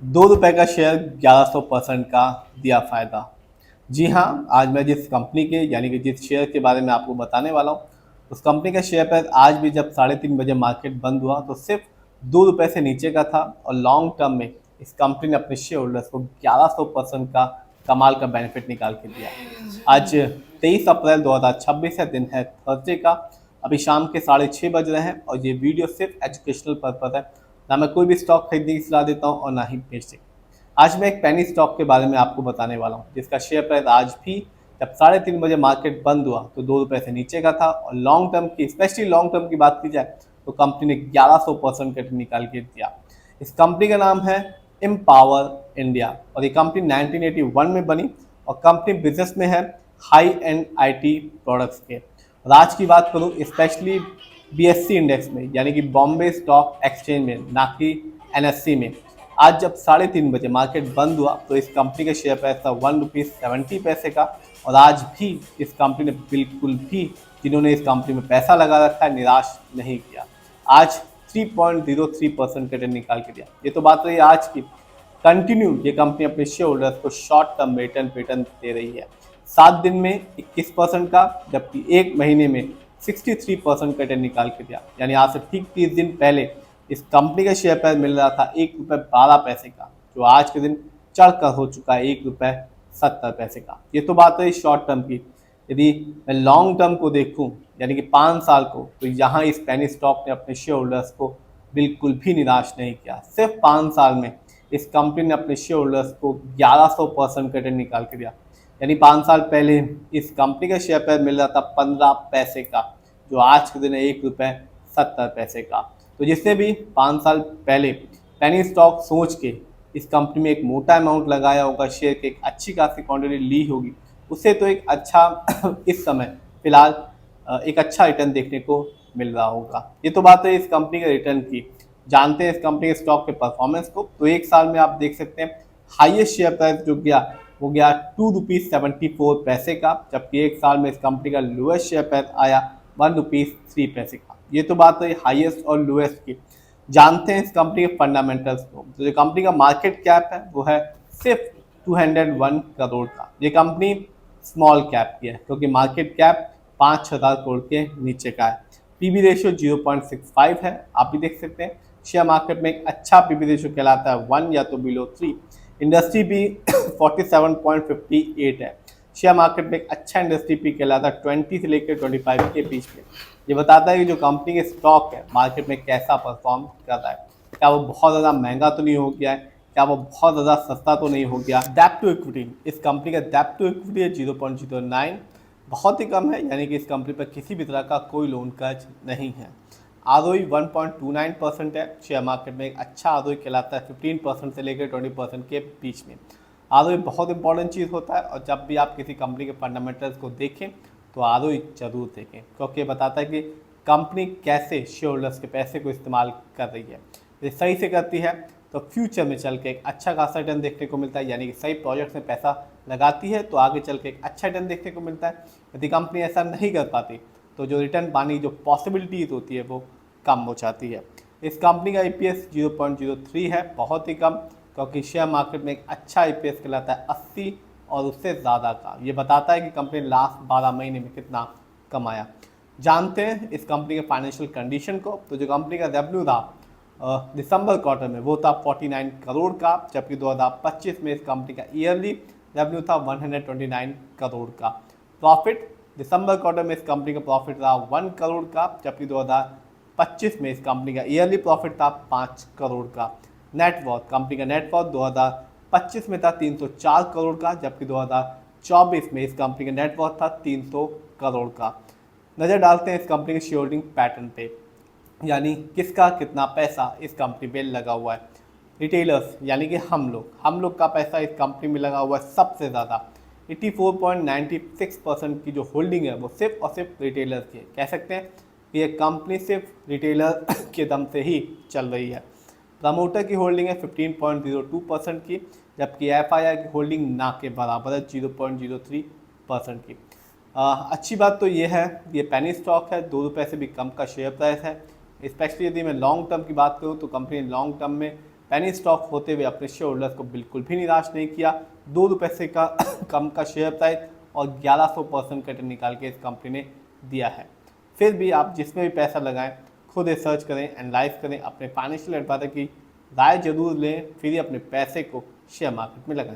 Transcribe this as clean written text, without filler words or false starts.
₹2 का शेयर 1100% का दिया फायदा। जी हाँ, आज मैं जिस कंपनी के यानी कि जिस शेयर के बारे में आपको बताने वाला हूँ, उस कंपनी का शेयर प्राइस आज भी जब 3:30 बजे मार्केट बंद हुआ तो सिर्फ ₹2 से नीचे का था और लॉन्ग टर्म में इस कंपनी ने अपने शेयर होल्डर्स को 1100% का कमाल का बेनिफिट निकाल के दिया। आज 23 अप्रैल 2026 है, दिन है थर्सडे का। अभी शाम के 6:30 बज रहे हैं और ये वीडियो सिर्फ एजुकेशनल पर्पज है। ना मैं कोई भी स्टॉक खरीदने की सलाह देता हूँ और ना ही बेचने की। आज मैं एक पेनी स्टॉक के बारे में आपको बताने वाला हूँ जिसका शेयर प्राइस आज भी जब 3:30 बजे मार्केट बंद हुआ तो ₹2 से नीचे का था और लॉन्ग टर्म की स्पेशली लॉन्ग टर्म की बात की जाए तो कंपनी ने 1100% का निकाल के दिया। इस कंपनी का नाम है एम्पावर इंडिया और ये कंपनी 1981 में बनी और कंपनी बिजनेस में है हाई एंड आईटी प्रोडक्ट्स के। और आज की बात करूँ स्पेशली बीएससी इंडेक्स में यानी कि बॉम्बे स्टॉक एक्सचेंज में, ना कि एनएससी में। आज जब 3:30 बजे मार्केट बंद हुआ तो इस कंपनी का शेयर प्राइस था ₹1.70 का और आज भी इस कंपनी ने बिल्कुल भी जिन्होंने इस कंपनी में पैसा लगा रखा है निराश नहीं किया। आज 3.03% का रिटर्न निकाल के दिया। ये तो बात रही आज की। कंटिन्यू ये कंपनी अपने शेयर होल्डर्स को शॉर्ट टर्म रिटर्न दे रही है। 7 दिन में 21% का, जबकि एक महीने में 63% का रिटर्न निकाल के दिया। यानी आज से ठीक 30 दिन पहले इस कंपनी का शेयर प्राइस मिल रहा था ₹1.12 का, जो आज के दिन चढ़कर हो चुका है ₹1.70 का। ये तो बात है शॉर्ट टर्म की। यदि मैं लॉन्ग टर्म को देखूं यानी कि 5 साल को, तो यहाँ इस पेनी स्टॉक ने अपने शेयर होल्डर्स को बिल्कुल भी निराश नहीं किया। सिर्फ 5 साल में इस कंपनी ने अपने शेयर होल्डर्स को 1100% का रिटर्न निकाल के दिया। यानी 5 साल पहले इस कंपनी का शेयर प्राइस मिल रहा था 15 पैसे का, जो आज के दिन है ₹1.70 का। तो जिसने भी 5 साल पहले पेनी स्टॉक सोच के इस कंपनी में एक मोटा अमाउंट लगाया होगा, शेयर की एक अच्छी खासी क्वांटिटी ली होगी, उसे तो एक अच्छा इस समय फिलहाल एक अच्छा रिटर्न देखने को मिल रहा होगा। ये तो बात है इस कंपनी के रिटर्न की। जानते हैं इस कंपनी के स्टॉक के परफॉर्मेंस को, तो एक साल में आप देख सकते हैं हाईएस्ट शेयर प्राइस जो गया वो गया ₹2.74 का, जबकि एक साल में इस कंपनी का लोएस्ट शेयर प्राइस आया ₹1.03 का। ये तो बात है हाईएस्ट और लोएस्ट की। जानते हैं इस कंपनी के फंडामेंटल्स को, तो जो कंपनी का मार्केट कैप है वो है सिर्फ 201 करोड़ का। ये कंपनी स्मॉल कैप की है क्योंकि मार्केट कैप 5,000 करोड़ के नीचे का है। पीबी रेशियो 0.65 है, आप भी देख सकते हैं। शेयर मार्केट में एक अच्छा पीबी रेशियो कहलाता है 1 या तो बिलो 3। इंडस्ट्री भी 47.58 है। शेयर मार्केट में एक अच्छा इंडस्ट्री पी कहलाता है 20 से लेकर 25 के बीच में। ये बताता है कि जो कंपनी के स्टॉक है मार्केट में कैसा परफॉर्म कर रहा है। क्या वो बहुत ज़्यादा महंगा तो नहीं हो गया है, क्या वो बहुत ज़्यादा सस्ता तो नहीं हो गया। डेप्ट टू इक्विटी, इस कंपनी का डेप्ट टू इक्विटी है 0.09, बहुत ही कम है। यानी कि इस कंपनी पर किसी भी तरह का कोई लोन कर्ज नहीं है। आरओई 1.29% है। शेयर मार्केट में एक अच्छा आरओई कहलाता है 15% से लेकर 20% के बीच में। आरओई बहुत इंपॉर्टेंट चीज़ होता है और जब भी आप किसी कंपनी के फंडामेंटल्स को देखें तो आरओई जरूर देखें, क्योंकि ये बताता है कि कंपनी कैसे शेयर होल्डर्स के पैसे को इस्तेमाल कर रही है। ये सही से करती है तो फ्यूचर में चल के एक अच्छा खासा रिटर्न देखने को मिलता है। यानी कि सही प्रोजेक्ट्स में पैसा लगाती है तो आगे चल के एक अच्छा रिटर्न देखने को मिलता है। यदि कंपनी ऐसा नहीं कर पाती तो जो रिटर्न पाने की जो पॉसिबिलिटीज होती है वो कम हो जाती है। इस कंपनी का ईपीएस 0.03 है, बहुत ही कम, क्योंकि शेयर मार्केट में एक अच्छा ईपीएस कहलाता है 80 और उससे ज़्यादा का। ये बताता है कि कंपनी लास्ट 12 महीने में कितना कमाया। जानते हैं इस कंपनी के फाइनेंशियल कंडीशन को, तो जो कंपनी का रेवेन्यू था दिसंबर क्वार्टर में वो था 49 करोड़ का, जबकि 2025 में इस कंपनी का ईयरली रेवेन्यू था 129 करोड़ का। प्रॉफिट दिसंबर क्वार्टर में इस कंपनी का प्रॉफिट रहा 1 करोड़ का, जबकि 2025 में इस कंपनी का ईयरली प्रॉफिट था 5 करोड़ का। नेटवर्थ, कंपनी का नेटवर्थ 2025 में था 304 करोड़ का, जबकि 2024 में इस कंपनी का नेटवर्थ था 300 करोड़ का। नज़र डालते हैं इस कंपनी के शेयर होल्डिंग पैटर्न पे, यानी किसका कितना पैसा इस कंपनी पे लगा हुआ है। रिटेलर्स यानी कि हम लोग का पैसा इस कंपनी में लगा हुआ है सबसे ज़्यादा। 84.96% की जो होल्डिंग है वो सिर्फ और सिर्फ रिटेलर्स की है। कह सकते हैं कि ये कंपनी सिर्फ रिटेलर के दम से ही चल रही है। प्रमोटर की होल्डिंग है 15.02% की, जबकि एफआईआई की होल्डिंग ना के बराबर है 0.03% की। अच्छी बात तो ये है ये पेनी स्टॉक है, ₹2 से भी कम का शेयर प्राइस है। स्पेशली यदि मैं लॉन्ग टर्म की बात करूँ तो कंपनी लॉन्ग टर्म में पेनी स्टॉक होते हुए अपने शेयर होल्डर्स को बिल्कुल भी निराश नहीं किया। 2 रुपये से का कम का शेयर प्राइस और 1100% का रिटर्न निकाल के इस कंपनी ने दिया है। फिर भी आप जिसमें भी पैसा लगाएं खुद रिसर्च करें, एनालाइज करें, अपने फाइनेंशियल एडवाइजर की राय जरूर लें, फिर ही अपने पैसे को शेयर मार्केट में लगाएं।